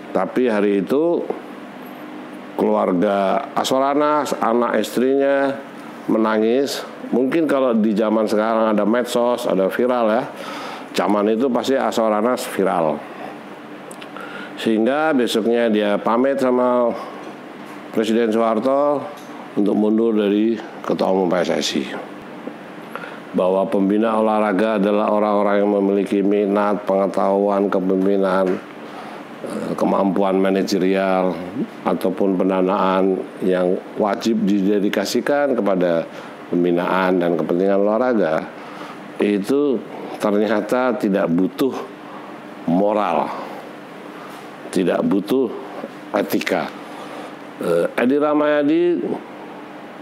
Tapi hari itu keluarga Azwar-Anas, anak istrinya menangis. Mungkin kalau di zaman sekarang ada medsos, ada viral ya. Zaman itu pasti Azwar-Anas viral. Sehingga besoknya dia pamit sama Presiden Soeharto untuk mundur dari Ketua Umum PSSI. Bahwa pembina olahraga adalah orang-orang yang memiliki minat, pengetahuan, kepemimpinan, kemampuan manajerial ataupun pendanaan yang wajib didedikasikan kepada pembinaan dan kepentingan olahraga, itu ternyata tidak butuh moral, tidak butuh etika. Edi Rahmayadi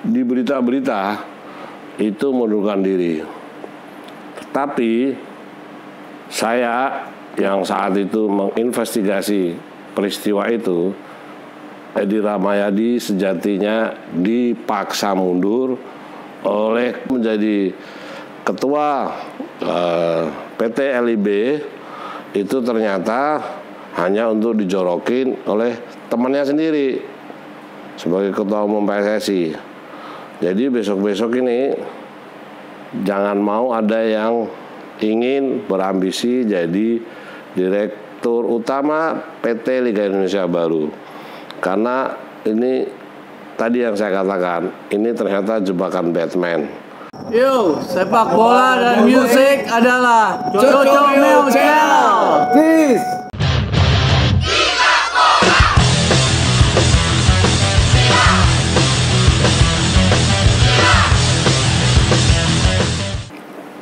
di berita-berita itu mengundurkan diri, tetapi saya yang saat itu menginvestigasi peristiwa itu, Edi Rahmayadi sejatinya dipaksa mundur oleh menjadi ketua PT LIB itu ternyata hanya untuk dijorokin oleh temannya sendiri sebagai ketua umum PSSI. Jadi besok-besok ini jangan mau ada yang ingin berambisi jadi Direktur Utama PT Liga Indonesia Baru. Karena ini tadi yang saya katakan, ini ternyata jebakan Batman. Yo, sepak bola dan musik adalah Cocomeo Channel. Peace.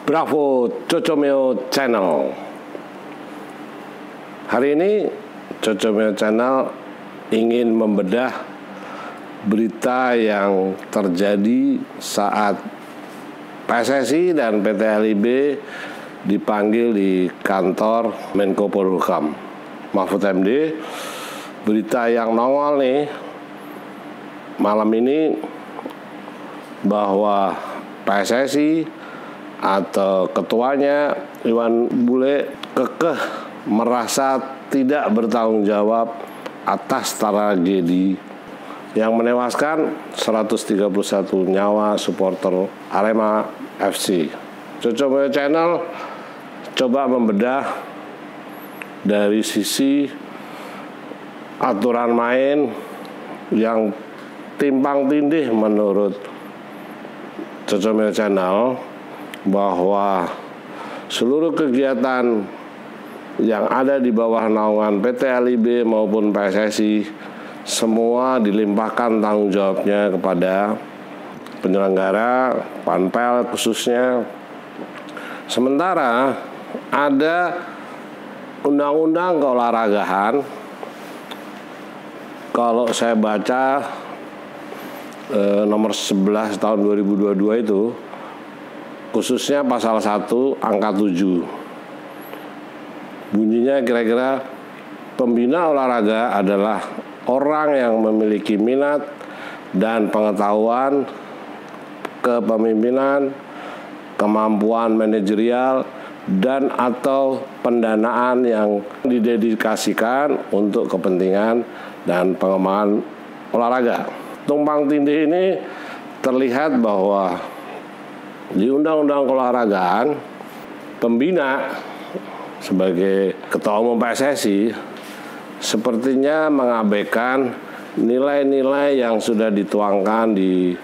Bravo Cocomeo Channel. Hari ini Cocomeo Channel ingin membedah berita yang terjadi saat PSSI dan PT LIB dipanggil di kantor Menko Polhukam Mahfud MD. Berita yang nongol nih malam ini bahwa PSSI atau ketuanya Iwan Bule kekeh merasa tidak bertanggung jawab atas tragedi yang menewaskan 131 nyawa supporter Arema FC. Cocomeo Channel coba membedah dari sisi aturan main yang timpang tindih menurut Cocomeo Channel, bahwa seluruh kegiatan yang ada di bawah naungan PT LIB maupun PSSI semua dilimpahkan tanggung jawabnya kepada penyelenggara, Panpel khususnya. Sementara ada undang-undang keolahragaan, kalau saya baca nomor 11 tahun 2022 itu, khususnya pasal 1 angka 7. Bunyinya kira-kira pembina olahraga adalah orang yang memiliki minat dan pengetahuan, kepemimpinan, kemampuan manajerial, dan atau pendanaan yang didedikasikan untuk kepentingan dan pengembangan olahraga. Tumpang tindih ini terlihat bahwa di Undang-Undang Keolahragaan, pembina sebagai Ketua Umum PSSI sepertinya mengabaikan nilai-nilai yang sudah dituangkan di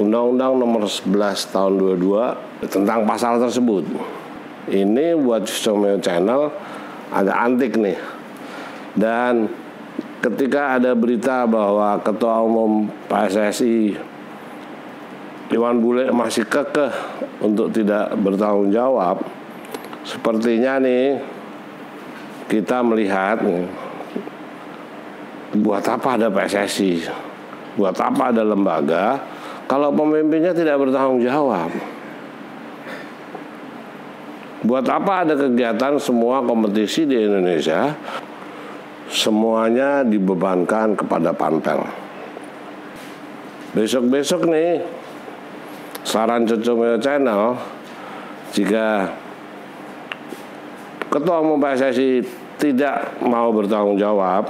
Undang-Undang nomor 11 tahun 22 tentang pasal tersebut. Ini buat Cocomeo Channel agak antik nih. Dan ketika ada berita bahwa Ketua Umum PSSI Iwan Bule masih kekeh untuk tidak bertanggung jawab, sepertinya nih kita melihat buat apa ada PSSI, buat apa ada lembaga kalau pemimpinnya tidak bertanggung jawab. Buat apa ada kegiatan semua kompetisi di Indonesia semuanya dibebankan kepada Panpel. Besok-besok nih saran Cocomeo Channel, jika Ketua Umum PSSI tidak mau bertanggung jawab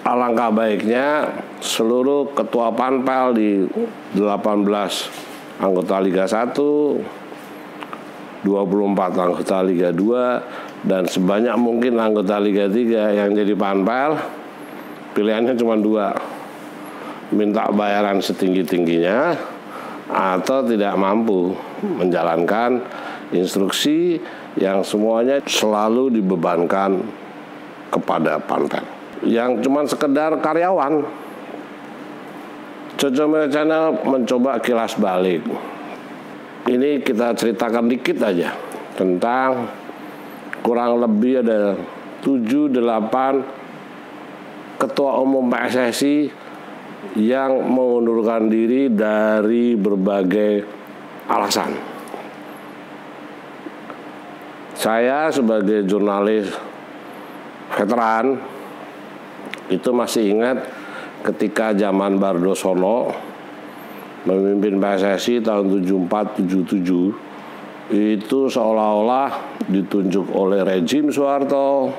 alangkah baiknya seluruh ketua panpel di 18 anggota Liga 1, 24 anggota Liga 2, dan sebanyak mungkin anggota Liga 3 yang jadi panpel, pilihannya cuma 2. Minta bayaran setinggi-tingginya atau tidak mampu menjalankan instruksi yang semuanya selalu dibebankan kepada panpel. Yang cuma sekedar karyawan. Cocomeo Channel mencoba kilas balik. Ini kita ceritakan dikit aja tentang kurang lebih ada 7-8 ketua umum PSSI yang mengundurkan diri dari berbagai alasan. Saya sebagai jurnalis veteran itu masih ingat ketika zaman Bardosono memimpin PSSI tahun 74-77, itu seolah-olah ditunjuk oleh rezim Soeharto,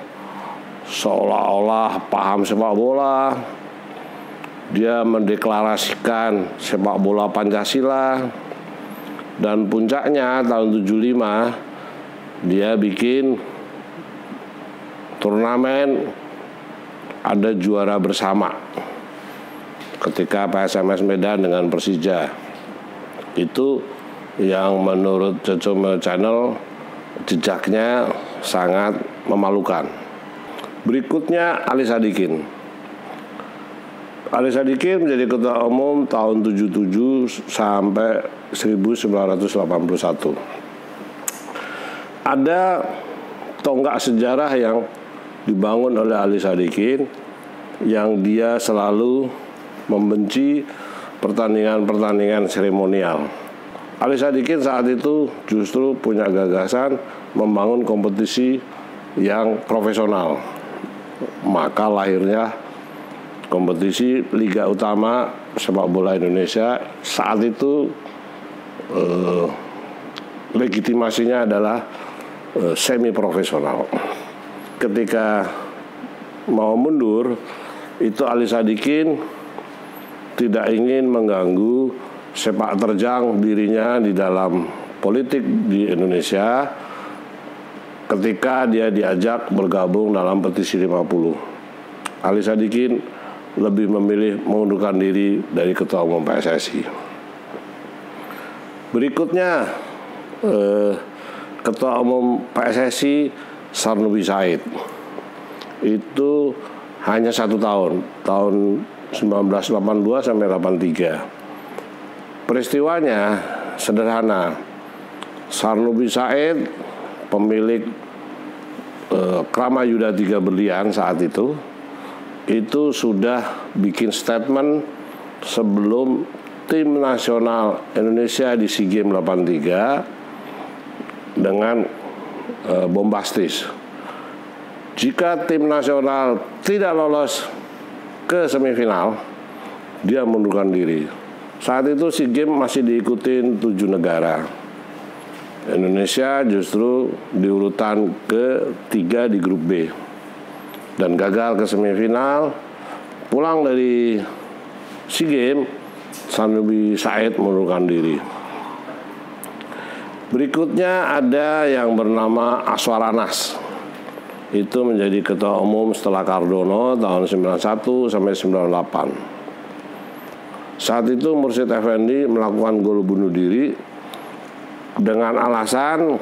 seolah-olah paham sepak bola. Dia mendeklarasikan sepak bola Pancasila, dan puncaknya tahun 75 dia bikin turnamen ada juara bersama ketika PSMS Medan dengan Persija. Itu yang menurut Cocomeo Channel jejaknya sangat memalukan. Berikutnya Ali Sadikin. Ali Sadikin menjadi ketua umum tahun 77 sampai 1981. Ada tonggak sejarah yang dibangun oleh Ali Sadikin, yang dia selalu membenci pertandingan-pertandingan seremonial. Ali Sadikin saat itu justru punya gagasan membangun kompetisi yang profesional. Maka lahirnya kompetisi Liga Utama Sepak Bola Indonesia. Saat itu legitimasinya adalah semi profesional. Ketika mau mundur, itu Ali Sadikin tidak ingin mengganggu sepak terjang dirinya di dalam politik di Indonesia ketika dia diajak bergabung dalam petisi 50. Ali Sadikin lebih memilih mengundurkan diri dari ketua umum PSSI. Berikutnya ketua umum PSSI Sarnubi Said. Itu hanya 1 tahun 1982 sampai 83. Peristiwanya sederhana. Sarnubi Said, pemilik Krama Yuda 3 Berlian saat itu sudah bikin statement sebelum tim nasional Indonesia di SEA Games 83 dengan bombastis. Jika tim nasional tidak lolos ke semifinal, dia mundurkan diri. Saat itu SEA Games masih diikutin 7 negara. Indonesia justru di urutan ke-3 di grup B dan gagal ke semifinal. Pulang dari SEA Games, Sarnubi Said mundurkan diri. Berikutnya ada yang bernama Aswar Anas. Itu menjadi ketua umum setelah Cardono tahun 91 sampai 98. Saat itu Mursyid Effendi melakukan gol bunuh diri dengan alasan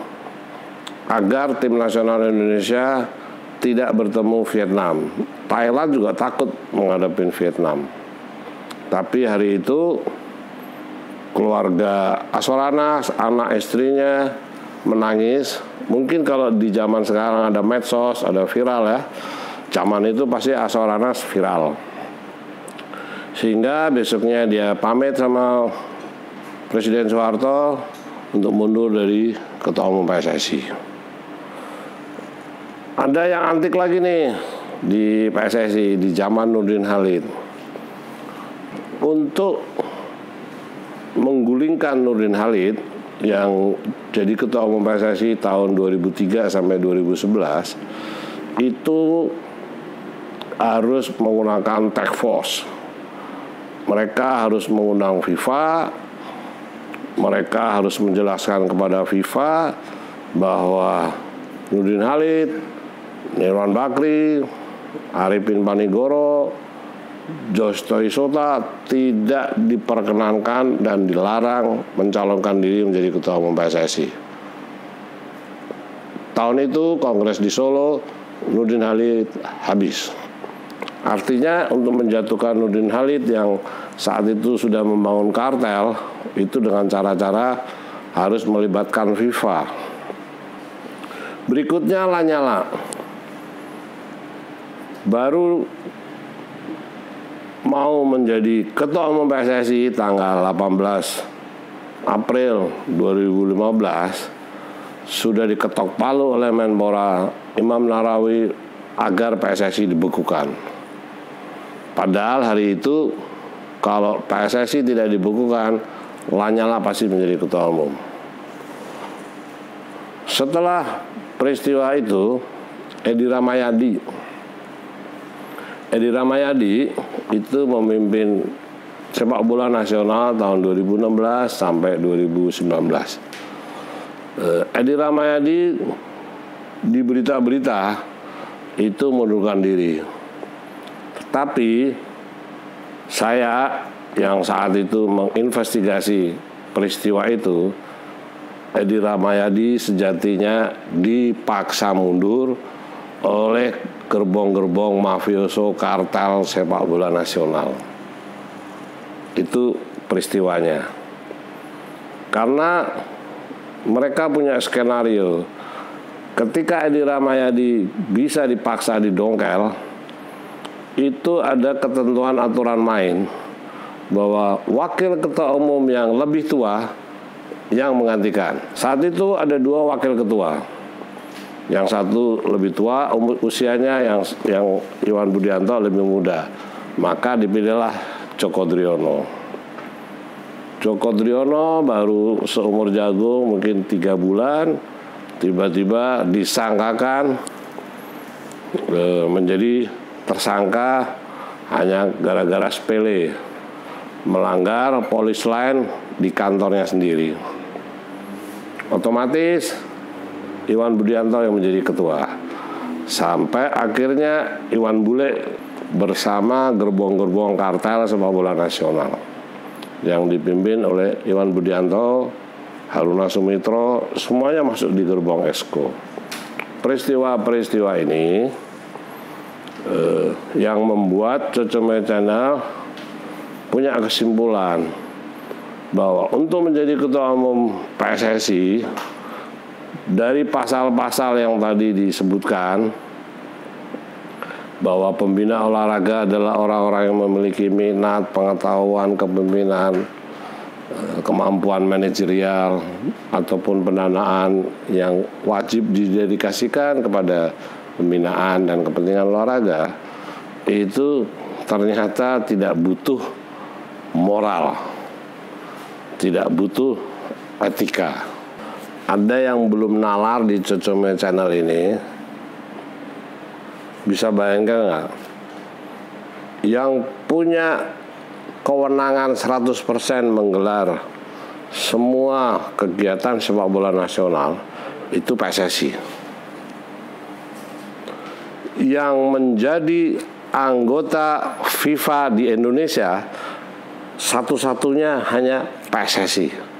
agar tim nasional Indonesia tidak bertemu Vietnam. Thailand juga takut menghadapi Vietnam. Tapi hari itu keluarga Aswar Anas, anak istrinya menangis. Mungkin kalau di zaman sekarang ada medsos, ada viral ya. Zaman itu pasti Aswar Anas viral. Sehingga besoknya dia pamit sama Presiden Soeharto untuk mundur dari Ketua Umum PSSI. Ada yang antik lagi nih di PSSI di zaman Nurdin Halid. Untuk menggulingkan Nurdin Halid yang jadi Ketua Umum PSSI tahun 2003 sampai 2011, itu harus menggunakan task force. Mereka harus mengundang FIFA, mereka harus menjelaskan kepada FIFA bahwa Nurdin Halid, Nirwan Bakri, Arifin Panigoro, Josto Isota tidak diperkenankan dan dilarang mencalonkan diri menjadi ketua umum PSSI. Tahun itu kongres di Solo, Nurdin Halid habis. Artinya untuk menjatuhkan Nurdin Halid yang saat itu sudah membangun kartel, itu dengan cara-cara harus melibatkan FIFA. Berikutnya Lanyala. Baru mau menjadi ketua umum PSSI tanggal 18 April 2015 sudah diketok palu oleh Menpora Imam Nahrawi agar PSSI dibekukan. Padahal hari itu kalau PSSI tidak dibekukan, Lanyala pasti menjadi ketua umum. Setelah peristiwa itu, Edi Ramayadi itu memimpin sepak bola nasional tahun 2016 sampai 2019. Edi Ramayadi di berita-berita itu mengundurkan diri. Tetapi saya yang saat itu menginvestigasi peristiwa itu, Edi Ramayadi sejatinya dipaksa mundur oleh gerbong-gerbong mafioso kartel sepak bola nasional. Itu peristiwanya. Karena mereka punya skenario. Ketika Edi Ramayadi bisa dipaksa didongkel, itu ada ketentuan aturan main bahwa wakil ketua umum yang lebih tua yang menggantikan. Saat itu ada 2 wakil ketua. Yang satu lebih tua usianya, yang Iwan Budianto lebih muda. Maka dipilihlah Joko Driono. Joko Driono baru seumur jagung mungkin 3 bulan, tiba-tiba disangkakan menjadi tersangka hanya gara-gara sepele, melanggar polis lain di kantornya sendiri. Otomatis Iwan Budianto yang menjadi ketua. Sampai akhirnya Iwan Bule bersama gerbong-gerbong kartel sepak bola nasional yang dipimpin oleh Iwan Budianto, Haruna Sumitro, semuanya masuk di gerbong Esko. Peristiwa-peristiwa ini yang membuat Cocomel Channel punya kesimpulan bahwa untuk menjadi ketua umum PSSI, dari pasal-pasal yang tadi disebutkan bahwa pembina olahraga adalah orang-orang yang memiliki minat, pengetahuan, kepemimpinan, kemampuan manajerial ataupun pendanaan yang wajib didedikasikan kepada pembinaan dan kepentingan olahraga, itu ternyata tidak butuh moral, tidak butuh etika. Ada yang belum nalar di Cocomel Channel ini, bisa bayangkan nggak? Yang punya kewenangan 100% menggelar semua kegiatan sepak bola nasional itu PSSI. Yang menjadi anggota FIFA di Indonesia satu-satunya hanya PSSI.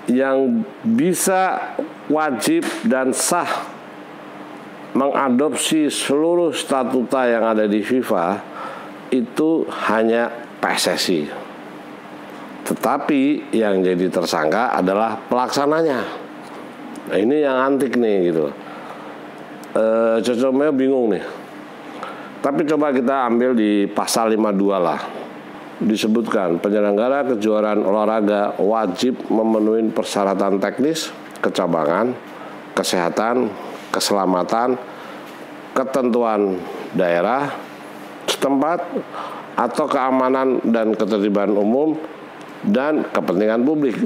Yang bisa wajib dan sah mengadopsi seluruh statuta yang ada di FIFA itu hanya PSSI. Tetapi yang jadi tersangka adalah pelaksananya. Nah, ini yang antik nih gitu. Cocomel bingung nih. Tapi coba kita ambil di pasal 52 lah. Disebutkan penyelenggara kejuaraan olahraga wajib memenuhi persyaratan teknis, kecabangan, kesehatan, keselamatan, ketentuan daerah setempat atau keamanan dan ketertiban umum dan kepentingan publik.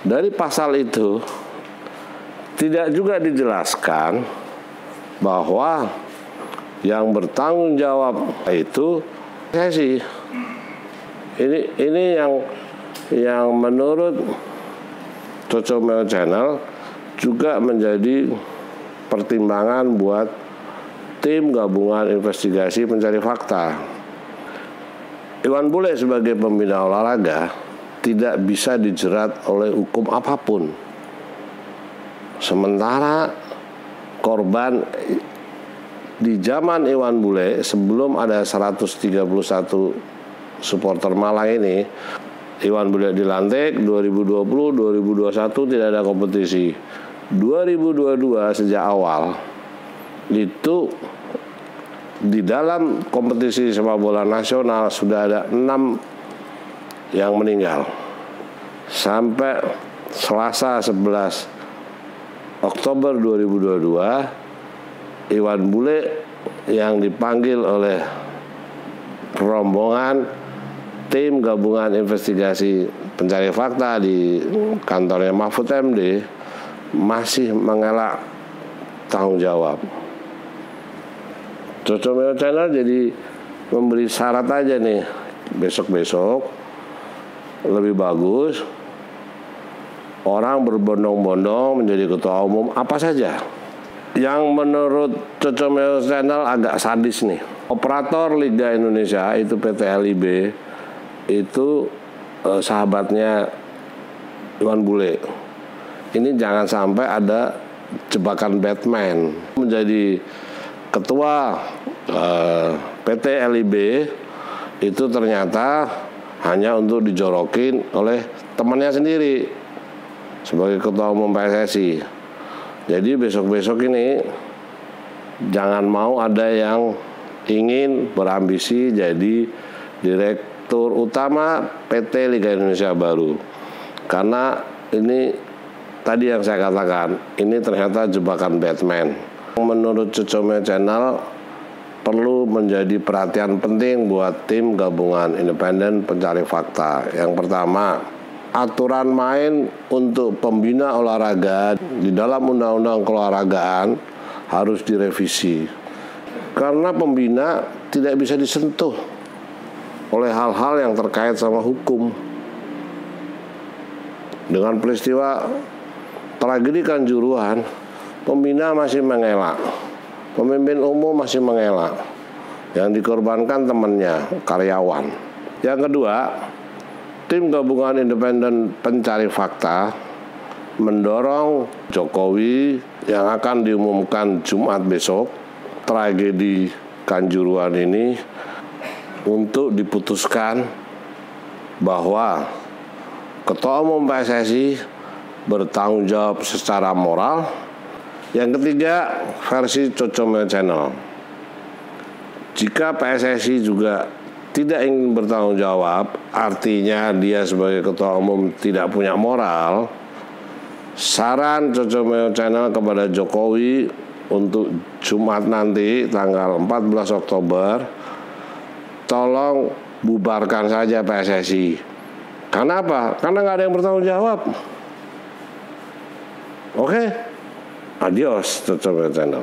Dari pasal itu tidak juga dijelaskan bahwa yang bertanggung jawab itu PSSI. Ini yang menurut Cocomeo Channel juga menjadi pertimbangan buat tim gabungan investigasi pencari fakta. Iwan Bule sebagai pembina olahraga tidak bisa dijerat oleh hukum apapun. Sementara korban di zaman Iwan Bule sebelum ada 131 supporter Malang ini, Iwan Bule dilantik 2020, 2021 tidak ada kompetisi. 2022 sejak awal itu di dalam kompetisi sepak bola nasional sudah ada 6 yang meninggal. Sampai Selasa 11 Oktober 2022 Iwan Bule yang dipanggil oleh rombongan tim gabungan investigasi pencari fakta di kantornya Mahfud MD masih mengelak tanggung jawab. Cocomeo Channel jadi memberi syarat aja nih, besok-besok lebih bagus orang berbondong-bondong menjadi ketua umum apa saja. Yang menurut Cocomeo Channel agak sadis nih, operator Liga Indonesia itu PT LIB itu sahabatnya Iwan Bule. Ini jangan sampai ada jebakan Batman. Menjadi ketua PT LIB itu ternyata hanya untuk dijorokin oleh temannya sendiri sebagai ketua umum PSSI. Jadi besok-besok ini jangan mau ada yang ingin berambisi jadi direktur utama PT Liga Indonesia baru. Karena ini tadi yang saya katakan, ini ternyata jebakan Batman. Menurut Cocomeo Channel perlu menjadi perhatian penting buat tim gabungan independen pencari fakta. Yang pertama, aturan main untuk pembina olahraga di dalam undang-undang keolahragaan harus direvisi. Karena pembina tidak bisa disentuh oleh hal-hal yang terkait sama hukum. Dengan peristiwa tragedi Kanjuruhan, pembina masih mengelak, pemimpin umum masih mengelak, yang dikorbankan temannya, karyawan. Yang kedua, tim gabungan independen pencari fakta mendorong Jokowi yang akan diumumkan Jumat besok, tragedi Kanjuruhan ini, untuk diputuskan bahwa Ketua Umum PSSI bertanggung jawab secara moral. Yang ketiga, versi Cocomeo Channel, jika PSSI juga tidak ingin bertanggung jawab, artinya dia sebagai ketua umum tidak punya moral. Saran Cocomeo Channel kepada Jokowi untuk Jumat nanti tanggal 14 Oktober, tolong bubarkan saja PSSI. Karena apa? Karena nggak ada yang bertanggung jawab. Oke? Adios, Cocomeo Channel.